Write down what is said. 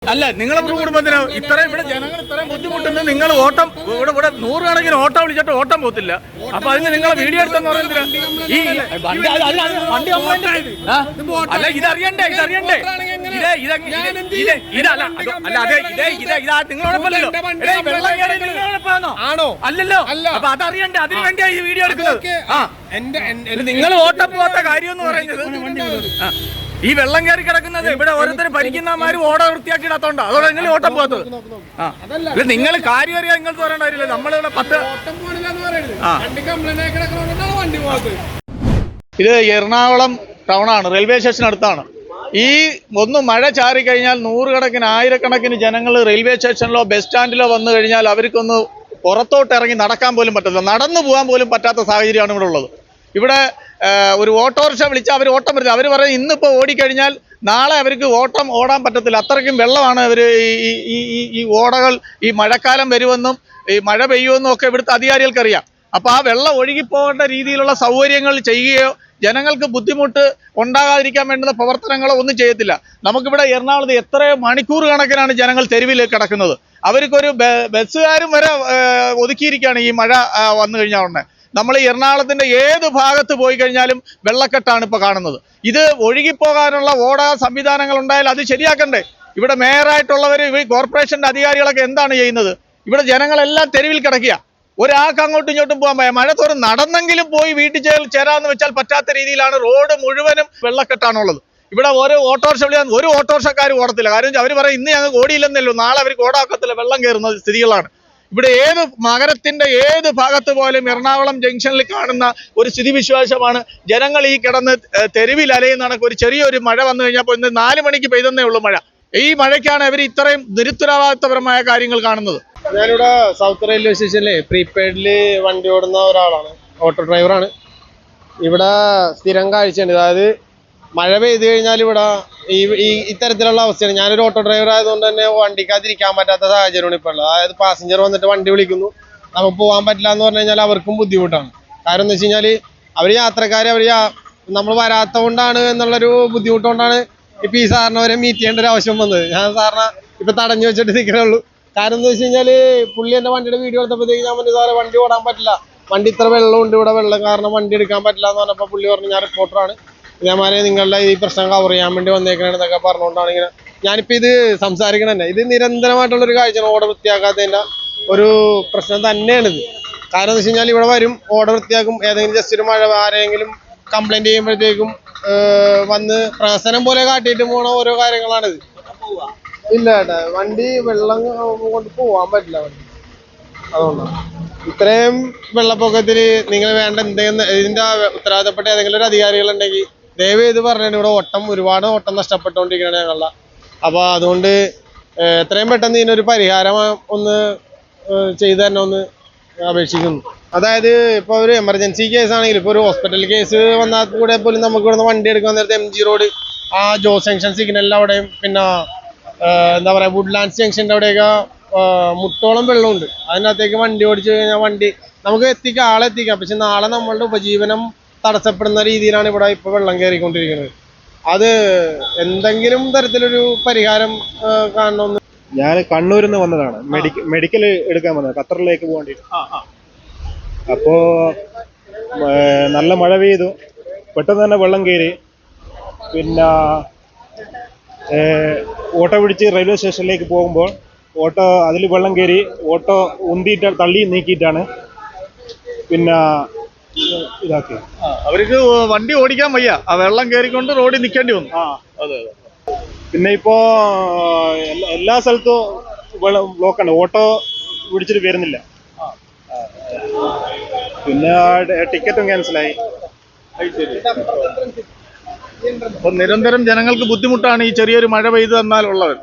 അല്ല നിങ്ങളെ കുടുംബത്തിന് ഇത്രയും ഇവിടെ ജനങ്ങൾ ഇത്രയും ബുദ്ധിമുട്ടുന്നത് നിങ്ങൾ ഓട്ടം ഇവിടെ നൂറുകണക്കിന് ഓട്ടം വിളിച്ചിട്ട് ഓട്ടം പോത്തില്ല. അപ്പൊ അതിന് നിങ്ങളെ വീഡിയോ എടുത്തെന്ന് പറയുന്നത് ഈ വണ്ടി അല്ല ഇതറിയണ്ടേ നിങ്ങളോടൊപ്പമല്ലോ ആണോ അല്ലല്ലോ. അപ്പൊ അതറിയണ്ടേ, അതിന് വേണ്ടിയാ ഈ വീഡിയോ എടുക്കുന്നത്. നിങ്ങൾ ഓട്ടം പോവാത്ത കാര്യം എന്ന് പറയുന്നത് ഈ വെള്ളം കയറി കിടക്കുന്നത് ഇവിടെ ഓരോരുത്തരും ഭരിക്കുന്നമാരും ഓട വൃത്തിയാക്കി ഇടാത്തോണ്ടോ അതോടെ നിങ്ങൾ ഓട്ടം പോകത്തത്. അല്ല നിങ്ങൾ കാര്യം അറിയാൻ നിങ്ങൾക്ക് പറയേണ്ട കാര്യമില്ല. നമ്മളിവിടെ ഇത് എറണാകുളം ടൗണാണ്, റെയിൽവേ സ്റ്റേഷൻ അടുത്താണ്. ഈ ഒന്ന് മഴ ചാറി കഴിഞ്ഞാൽ നൂറുകണക്കിന് ആയിരക്കണക്കിന് ജനങ്ങൾ റെയിൽവേ സ്റ്റേഷനിലോ ബസ് സ്റ്റാൻഡിലോ വന്നു കഴിഞ്ഞാൽ അവർക്കൊന്ന് പുറത്തോട്ട് ഇറങ്ങി നടക്കാൻ പോലും പറ്റില്ല, നടന്നു പോകാൻ പോലും പറ്റാത്ത സാഹചര്യമാണ് ഇവിടെ ഉള്ളത്. ഇവിടെ ഒരു ഓട്ടോറിക്ഷ വിളിച്ചാൽ അവർ ഓട്ടം വരുന്നത്. അവർ പറയും ഇന്നിപ്പോൾ ഓടിക്കഴിഞ്ഞാൽ നാളെ അവർക്ക് ഓടാൻ പറ്റത്തില്ല, അത്രയ്ക്കും വെള്ളമാണ്. അവർ ഈ ഓടകൾ ഈ മഴക്കാലം വരുമെന്നും ഈ മഴ പെയ്യുമെന്നും ഒക്കെ ഇവിടുത്തെ അധികാരികൾക്കറിയാം. അപ്പോൾ ആ വെള്ളം ഒഴുകിപ്പോകേണ്ട രീതിയിലുള്ള സൗകര്യങ്ങൾ ചെയ്യുകയോ ജനങ്ങൾക്ക് ബുദ്ധിമുട്ട് ഉണ്ടാകാതിരിക്കാൻ വേണ്ടുന്ന പ്രവർത്തനങ്ങളോ ഒന്നും ചെയ്യത്തില്ല. നമുക്കിവിടെ എറണാകുളത്ത് എത്രയോ മണിക്കൂർ കണക്കിനാണ് ജനങ്ങൾ തെരുവിൽ കിടക്കുന്നത്. അവർക്കൊരു ബസ്സുകാരും വരെ ഒതുക്കിയിരിക്കുകയാണ് ഈ മഴ വന്നു കഴിഞ്ഞാൽ ഉടനെ. നമ്മൾ ഈ എറണാകുളത്തിൻ്റെ ഏത് ഭാഗത്ത് പോയി കഴിഞ്ഞാലും വെള്ളക്കെട്ടാണ് ഇപ്പോൾ കാണുന്നത്. ഇത് ഒഴുകിപ്പോകാനുള്ള സംവിധാനങ്ങൾ ഉണ്ടായാൽ അത് ശരിയാക്കണ്ടേ? ഇവിടെ മേയറായിട്ടുള്ളവർ ഈ കോർപ്പറേഷൻ്റെ അധികാരികളൊക്കെ എന്താണ് ചെയ്യുന്നത്? ഇവിടെ ജനങ്ങളെല്ലാം തെരുവിൽ കിടക്കുക, ഒരാൾക്ക് അങ്ങോട്ടും ഇങ്ങോട്ടും പോകാൻ പറ്റും. മഴ തോറും നടന്നെങ്കിലും പോയി വീട്ടിൽ ചേരാന്ന് വെച്ചാൽ പറ്റാത്ത രീതിയിലാണ് റോഡ് മുഴുവനും വെള്ളക്കെട്ടാണുള്ളത്. ഇവിടെ ഓരോ ഓട്ടോറിക്ഷ വിളിയാൻ ഒരു ഓട്ടോറിക്ഷക്കാരും ഓടത്തില്ല. കാര്യം അവർ പറയും ഇന്ന് ഞങ്ങൾക്ക് ഓടിയില്ലെന്നല്ലോ, നാളെ അവർക്ക് ഓടാക്കത്തില്ല, വെള്ളം കയറുന്ന സ്ഥിതികളാണ്. ഇവിടെ ഏത് നഗരത്തിന്റെ ഏത് ഭാഗത്ത് പോലും എറണാകുളം ജംഗ്ഷനിൽ കാണുന്ന ഒരു സ്ഥിതിവിശേഷമാണ്. ജനങ്ങൾ ഈ കിടന്ന് തെരുവിൽ അലയുന്ന ഒരു ചെറിയൊരു മഴ വന്നു കഴിഞ്ഞപ്പോൾ ഇന്ന് 4 മണിക്ക് പെയ്തന്നേ ഉള്ളൂ മഴ. ഈ മഴയ്ക്കാണ് അവർ ഇത്രയും നിരുത്തരവാദിത്തപരമായ കാര്യങ്ങൾ കാണുന്നത്. ഞാനിവിടെ സൗത്ത് റെയിൽവേ സ്റ്റേഷനിലെ പ്രീപെയ്ഡില് വണ്ടി ഓടുന്ന ഒരാളാണ്, ഓട്ടോ ഡ്രൈവറാണ്. ഇവിടെ സ്ഥിരം കാഴ്ചയുണ്ട്. അതായത് മഴ പെയ്തു കഴിഞ്ഞാൽ ഇവിടെ ഈ ഇത്തരത്തിലുള്ള അവസ്ഥയാണ്. ഞാനൊരു ഓട്ടോ ഡ്രൈവർ ആയതുകൊണ്ട് തന്നെ വണ്ടിക്കകത്തിരിക്കാൻ പറ്റാത്ത സാഹചര്യമാണ് ഇപ്പോൾ ഉള്ളത്. അതായത് പാസഞ്ചർ വന്നിട്ട് വണ്ടി വിളിക്കുന്നു, നമുക്ക് പോകാൻ പറ്റില്ല എന്ന് പറഞ്ഞു കഴിഞ്ഞാൽ അവർക്കും ബുദ്ധിമുട്ടാണ്. കാരണം എന്ന് വെച്ച് കഴിഞ്ഞാൽ അവർ യാത്രക്കാരെ നമ്മൾ വരാത്ത കൊണ്ടാണ് എന്നുള്ളൊരു ബുദ്ധിമുട്ടുകൊണ്ടാണ് ഇപ്പം ഈ സാറിന് അവരെ മീറ്റ് ചെയ്യേണ്ട ഒരു ആവശ്യം വന്നത്. ഞാൻ സാറിനെ ഇപ്പം തടഞ്ഞു വെച്ചിട്ട് നിൽക്കണേ ഉള്ളൂ. കാരണം എന്ന് വെച്ച് കഴിഞ്ഞാൽ പുള്ളി എൻ്റെ വണ്ടിയുടെ വീഡിയോ എടുത്തപ്പോഴത്തേക്ക് ഞാൻ പറഞ്ഞു സാറേ വണ്ടി ഓടാൻ പറ്റില്ല, വണ്ടി ഇത്ര വെള്ളമുണ്ട്, ഇവിടെ വെള്ളം കാരണം വണ്ടി എടുക്കാൻ പറ്റില്ല എന്ന് പറഞ്ഞപ്പോൾ പുള്ളി പറഞ്ഞു ഞാൻ റിപ്പോർട്ടറാണ്, ഇതേമാതിരി നിങ്ങളുടെ ഈ പ്രശ്നം കവർ ചെയ്യാൻ വേണ്ടി വന്നേക്കണെന്നൊക്കെ പറഞ്ഞുകൊണ്ടാണ് ഇങ്ങനെ ഞാനിപ്പോൾ ഇത് സംസാരിക്കണം തന്നെ. ഇത് നിരന്തരമായിട്ടുള്ളൊരു കാഴ്ചയാണ്. ഓട വൃത്തിയാക്കാത്തതിൻ്റെ ഒരു പ്രശ്നം തന്നെയാണിത്. കാരണം എന്ന് വെച്ച് കഴിഞ്ഞാൽ ഇവിടെ വരും, ഓട വൃത്തിയാക്കും, ഏതെങ്കിലും ജസ്റ്റ് ഒരു മഴ ആരെങ്കിലും കംപ്ലൈൻറ്റ് ചെയ്യുമ്പോഴത്തേക്കും വന്ന് പ്രഹസനം പോലെ കാട്ടിയിട്ട് പോണ ഓരോ കാര്യങ്ങളാണിത്. ഇല്ല ഏട്ടാ, വണ്ടി വെള്ളം കൊണ്ട് പോകാൻ പറ്റില്ല വണ്ടി. അതുകൊണ്ടാണ് ഇത്രയും വെള്ളപ്പൊക്കത്തിൽ നിങ്ങൾ വേണ്ട എന്തെങ്കിലും ഇതിൻ്റെ ഉത്തരവാദിത്തപ്പെട്ട ഏതെങ്കിലും ഒരു അധികാരികളുണ്ടെങ്കിൽ ദയവ് ചെയ്ത് പറഞ്ഞു. ഇവിടെ ഒരുപാട് ഓട്ടം നഷ്ടപ്പെട്ടുകൊണ്ടിരിക്കുകയാണ് ഞങ്ങളുടെ. അപ്പോൾ അതുകൊണ്ട് എത്രയും പെട്ടെന്ന് ഇതിനൊരു പരിഹാരം ഒന്ന് ചെയ്തു തന്നെ ഒന്ന് അപേക്ഷിക്കുന്നു. അതായത് ഇപ്പോൾ ഒരു എമർജൻസി കേസ് ആണെങ്കിൽ, ഇപ്പോൾ ഒരു ഹോസ്പിറ്റൽ കേസ് വന്നാൽ കൂടെ പോലും നമുക്ക് ഇവിടുന്ന് വണ്ടി എടുക്കാൻ നേരത്തെ MG റോഡ് ആ ജോസ് ജംഗ്ഷൻ സിഗ്നലിൻ്റെ അവിടെയും പിന്നെ എന്താ പറയുക വുഡ്ലാൻഡ്സ് ജംഗ്ഷൻ്റെ അവിടെയൊക്കെ മുട്ടോളം വെള്ളമുണ്ട്. അതിനകത്തേക്ക് വണ്ടി ഓടിച്ചു കഴിഞ്ഞാൽ വണ്ടി നമുക്ക് ആളെത്തിക്കാം, പക്ഷെ നാളെ നമ്മളുടെ ഉപജീവനം തടസ്സപ്പെടുന്ന രീതിയിലാണ് ഇവിടെ ഇപ്പോൾ വെള്ളം കയറിക്കൊണ്ടിരിക്കുന്നത്. അത് എന്തെങ്കിലും തരത്തിലൊരു പരിഹാരം കാണണമെന്ന്. ഞാൻ കണ്ണൂരിൽ നിന്ന് വന്നതാണ്, മെഡിക്കൽ എടുക്കാൻ വന്നത്, ഖത്തറിലേക്ക് പോകാൻ വേണ്ടിയിട്ട്. അപ്പോൾ നല്ല മഴ പെയ്തു, പെട്ടെന്ന് തന്നെ വെള്ളം കയറി. പിന്നെ ഓട്ടോ പിടിച്ച് റെയിൽവേ സ്റ്റേഷനിലേക്ക് പോകുമ്പോൾ ഓട്ടോ അതിൽ വെള്ളം കയറി, ഓട്ടോ തള്ളി നീക്കിയിട്ടാണ് പിന്നെ ഇതാക്കി. അവർക്ക് വണ്ടി ഓടിക്കാൻ വയ്യ, ആ വെള്ളം കയറിക്കൊണ്ട് റോഡിൽ നിൽക്കേണ്ടി വന്നു. അതെ. പിന്നെ ഇപ്പോ എല്ലാ സ്ഥലത്തും ബ്ലോക്കാണ്, ഓട്ടോ പിടിച്ചിട്ട് വരുന്നില്ല. പിന്നെ ടിക്കറ്റും ക്യാൻസലായി. അപ്പൊ നിരന്തരം ജനങ്ങൾക്ക് ബുദ്ധിമുട്ടാണ് ഈ ചെറിയൊരു മഴ പെയ്തു തന്നാലുള്ളത്.